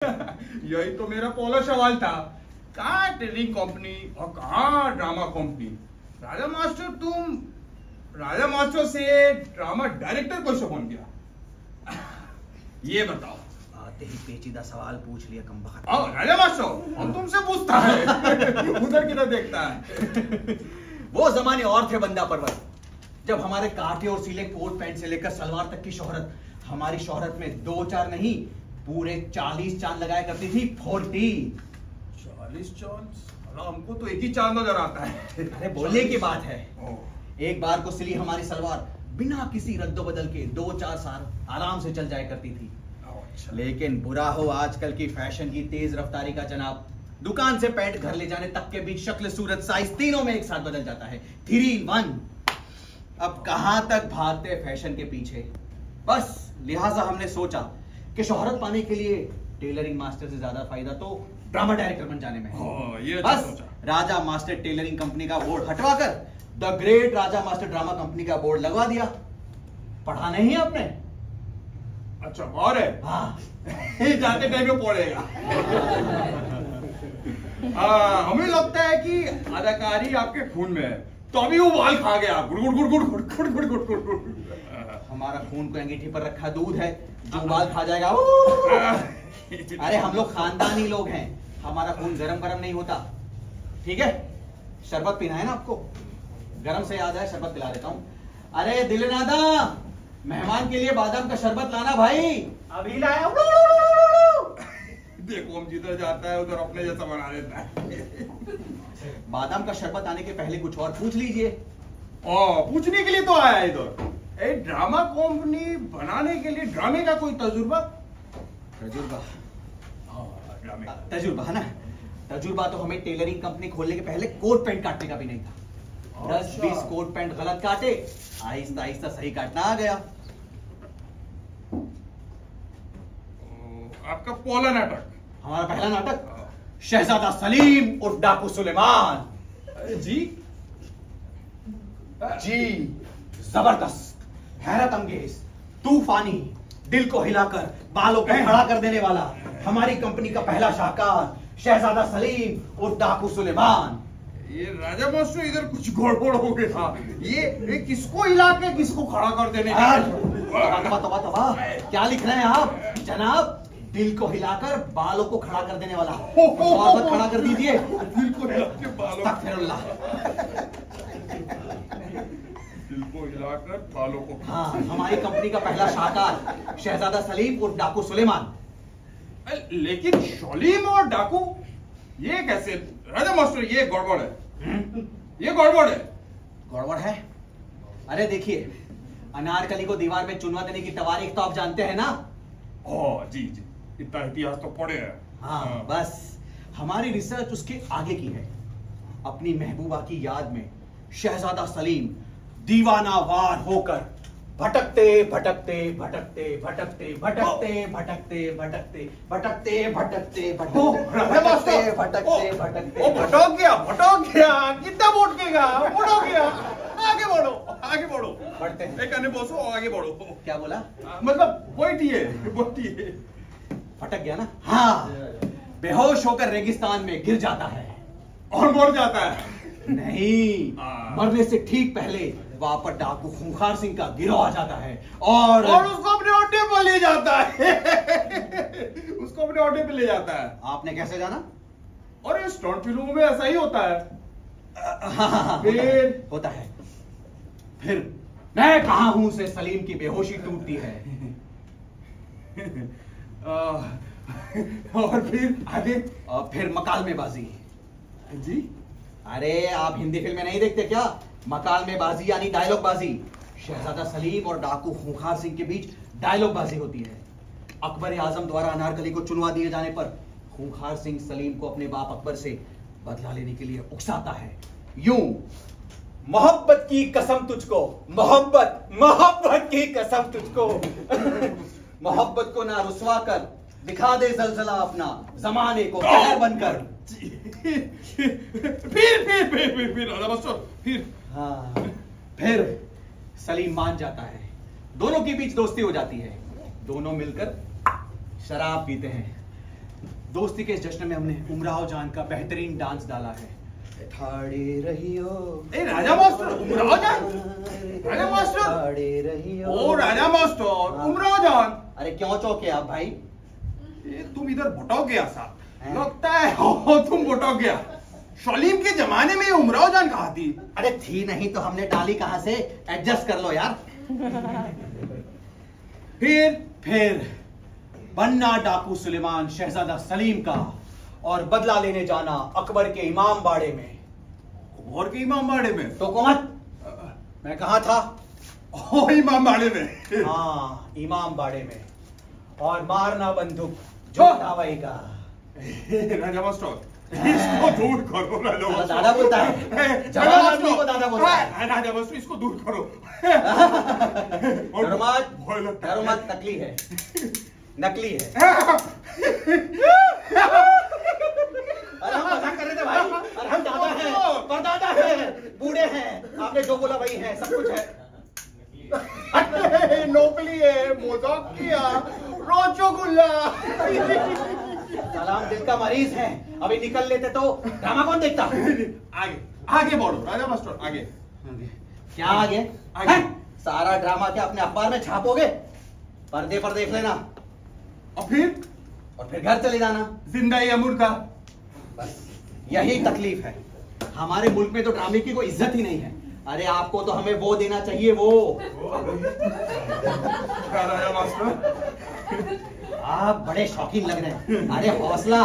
यही तो मेरा पहला सवाल था, कहाँ टेलिंग कंपनी और कहाँ ड्रामा कंपनी। राजा मास्टर, तुम राजा मास्टर से ड्रामा डायरेक्टर कैसे बन गया, ये बताओ। आते ही पेचीदा सवाल पूछ लिया कमबख्त। राजा मास्टर, हम तुमसे पूछता है उधर किधर देखता है। वो जमाने और थे बंदा परवर, जब हमारे काटे और सीले कोट पैंट से लेकर सलवार तक की शोहरत, हमारी शोहरत में 2-4 नहीं पूरे 40 चांद लगाया करती थी। 40 चांद? हमको तो एक ही चांद नजर आता है। अरे बोलने की बात है, एक बार को सिली हमारी सलवार बिना किसी रद्दो बदल के 2-4 साल आराम से चल जाया करती थी। लेकिन बुरा हो आजकल की फैशन की तेज रफ्तारी का जनाब, दुकान से पैंट घर ले जाने तक के बीच शक्ल सूरत साइज तीनों में एक साथ बदल जाता है। 3 in 1। अब कहां तक भागते फैशन के पीछे। बस लिहाजा हमने सोचा कि शोहरत पाने के लिए टेलरिंग मास्टर से ज्यादा फायदा तो ड्रामा डायरेक्टर बन जाने में है। ये बस राजा मास्टर टेलरिंग कंपनी का बोर्ड हटवाकर the great Raja master drama company का बोर्ड लगवा दिया। पढ़ा नहीं आपने? अच्छा और है? हाँ जाते टाइम में पड़ेगा। हमें लगता है कि अदाकारी आपके खून में है, तो अभी वो बाल खा गया। गुड़ गुड़ गुड़ गुड़ गुड़ गुड़ गुड़ गुड़ गुड़। हमारा खून को अंगीठी पर रखा दूध है, जो बाल खा जाएगा। अरे हम लोग खानदानी लोग हैं, हमारा खून गरम गरम नहीं होता। ठीक है, शरबत पीना है ना आपको? गरम से याद है, शरबत पिला देता हूँ। अरे दिलनादा, मेहमान के लिए बादाम का शरबत लाना भाई। अभी लाया। देखो, हम जिधर जाता है उधर अपने जैसा बना देता है। बादाम का शरबत आने के पहले कुछ और पूछ लीजिए। पूछने के लिए तो आया इधर। ड्रामा कंपनी बनाने के लिए ड्रामे का कोई तजुर्बा? तजुर्बा है ना? तजुर्बा तो हमें टेलरिंग कंपनी खोलने के पहले कोट पैंट काटने का भी नहीं था। 10-20 कोट पैंट गलत काटे, आहिस्ता आहिस्ता सही काटना आ गया। आपका पहला नाटक? हमारा पहला नाटक शहजादा सलीम और डाकू सुलेमान। जी जबरदस्त, हैरत अंगेज, तूफानी, दिल को हिलाकर बालों को खड़ा कर देने वाला हमारी कंपनी का पहला शाहकार शहजादा सलीम और डाकू सुलेमान। ये राजा मास्टर, इधर कुछ गड़बड़ हो गया था। ये किसको हिला के किसको खड़ा कर देने का? तबा क्या लिख रहे हैं आप जनाब? दिल को हिलाकर बालों को खड़ा कर देने वाला। खड़ा कर दीजिए। दिल को हिला के बालों दिल को हिलाकर बालों को। हाँ, हमारी कंपनी का पहला शाहकार शहजादा सलीम और डाकू सुलेमान। लेकिन सलीम और डाकू ये कैसे? राजा मास्टर, ये गड़बड़ है। ये गड़बड़ है। गड़बड़ है? अरे देखिए, अनारकली को दीवार में चुनवा देने की तवारीख तो आप जानते हैं ना? जी, इतना इतिहास तो पढ़े हैं। हाँ, बस हमारी रिसर्च उसके आगे की है। अपनी महबूबा की याद में शहजादा सलीम दीवानावार होकर भटकते भटकते भटकते भटकते भटकते भटकते भटकते भटकते भटकते भटकते भटकते भटकते भटक गया। कितना भटकेगा? भटक गया। आगे बढ़ो बढ़ते हैं। एक अन्य बसो, आगे बढ़ो। क्या बोला? मतलब बैठिए। भटक गया ना? हाँ, बेहोश होकर रेगिस्तान में गिर जाता है और मर जाता है। नहीं, मरने से ठीक पहले वहां पर डाकू खूंखार सिंह का गिरोह आ जाता है और उसको अपने अड्डे पर ले जाता है। उसको अपने अड्डे पे ले जाता है। आपने कैसे जाना? और ये स्टंट फिल्मों में ऐसा ही होता है। फिर होता है। फिर मैं कहां हूं से सलीम की बेहोशी टूटती है। और फिर आगे? फिर मकालमेबाजी। जी? अरे आप हिंदी फिल्में नहीं देखते क्या? मकालमेबाजी यानी डायलॉग बाजी। शहजादा सलीम और डाकू खूंखार सिंह के बीच डायलॉग बाजी होती है। अकबर आजम द्वारा अनारकली को चुनवा दिए जाने पर खूंखार सिंह सलीम को अपने बाप अकबर से बदला लेने के लिए उकसाता है। यूं, मोहब्बत की कसम तुझको, मोहब्बत की कसम तुझको। मोहब्बत को ना रुसवा कर दिखा दे जलजला अपना, जमाने को कहर बनकर। फिर सलीम मान जाता है, दोनों के बीच दोस्ती हो जाती है, दोनों मिलकर शराब पीते हैं। दोस्ती के इस जश्न में हमने उमराव जान का बेहतरीन डांस डाला है। ठाड़े रहियो। ए राजा मास्टर, उमराव जान। राजा मास्टर। ठाड़े रहियो। ओ राजा मास्टर, उमराव जान। अरे क्यों चौके आप भाई? ये तुम इधर भटक गया साहब। लगता है हो तुम भटक गया। सलीम के जमाने में उमराव जान कहाँ थी? अरे थी नहीं तो हमने डाली कहाँ से? एडजस्ट कर लो यार। फिर बनना डाकू सुलेमान शहजादा सलीम का और बदला लेने जाना अकबर के इमाम बाड़े में। अकबर के इमाम बाड़े में? तो को मत, मैं कहा था? ओ इमाम बाड़े में। हाँ इमाम बाड़े में। और मारना बंदूक जो दावाई का। राजा मास्टर इसको दूर करो। राजा दादा बोलता है। जवान आदमी को दादा बोलता है। राजा मास्टर इसको दूर करो। डरो मत, नकली है, नकली है। अरे हम मजाक कर रहे थे भाई। अरे हम दादा हैं, परदादा हैं, बूढ़े हैं, आपने जो बोला वही है, सब कुछ है। नौकली है, मजाक किया, रोचोगुल्ला। सलाम दिल का मरीज है, अभी निकल लेते तो ड्रामा कौन देखता? आगे आगे बढ़ो राजा मास्टर, आगे। क्या आगे? आगे सारा ड्रामा क्या अपने अखबार में छापोगे? पर्दे पर देख लेना और फिर घर चले जाना, जिंदा या मुर्दा। बस यही तकलीफ है। हमारे मुल्क में तो ड्रामे की कोई इज्जत ही नहीं है। अरे आपको तो हमें वो देना चाहिए, वो। राजा मास्टर आप बड़े शौकीन लग रहे हैं। अरे हौसला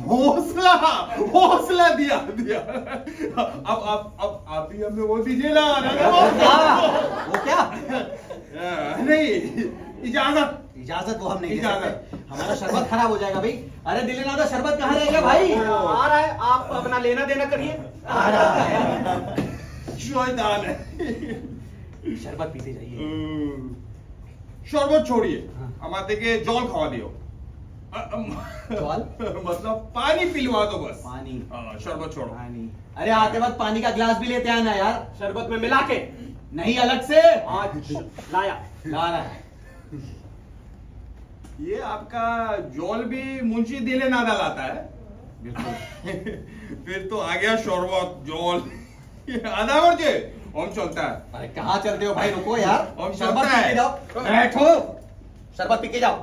हौसला हौसला दिया दिया। अब आप ही हमें वो दीजिए ना। वो क्या? नहीं, इजाजत वो हम नहीं दे सकते। हमारा शरबत खराब हो जाएगा भाई। अरे दिले ना तो शरबत कहाँ रहेगा भाई? आ रहा है, आप अपना लेना देना करिए। आ रहा है, शैतान है। शरबत पीते जाइए। शरबत छोड़िए, हमारे के जौल खवा दियो। जौल मतलब पानी पिलवा दो बस। पानी? शरबत छोड़ो। पानी? अरे आते वक्त पानी का गिलास भी लेते आना यार, शरबत में मिला के। नहीं अलग से। लाया ला रहा है। ये आपका जौल भी मुंशी दिले नादा लाता है। बिल्कुल। फिर तो आ गया शरबत जौल। आधा बजे हम चलता है। अरे कहाँ चलते हो भाई? रुको यार, हम शरबत चलता पी के है। जाओ। बैठो, शरबत पी के जाओ।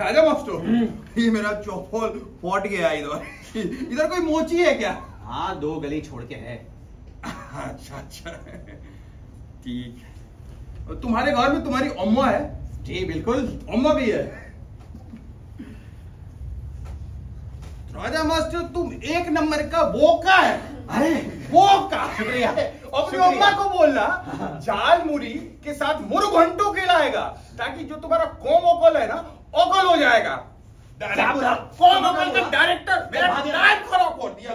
राजा मास्टर, ये मेरा चौपल फट गया इधर। इधर कोई मोची है क्या? हाँ 2 गली छोड़ के है। अच्छा अच्छा ठीक है। तुम्हारे घर में तुम्हारी अम्मा है? जी बिल्कुल, अम्मा भी है। राजा मास्टर तुम एक नंबर का बोका है। अरे बोका। शुक्रिया। अपनी अम्मा को बोलना जाल मुरी के साथ मुर्घंटू खिलाएगा, ताकि जो तुम्हारा कौम ओकल है ना, ओकल हो जाएगा। कौम ओकल का डायरेक्टर मेरा नाम खराब कर दिया।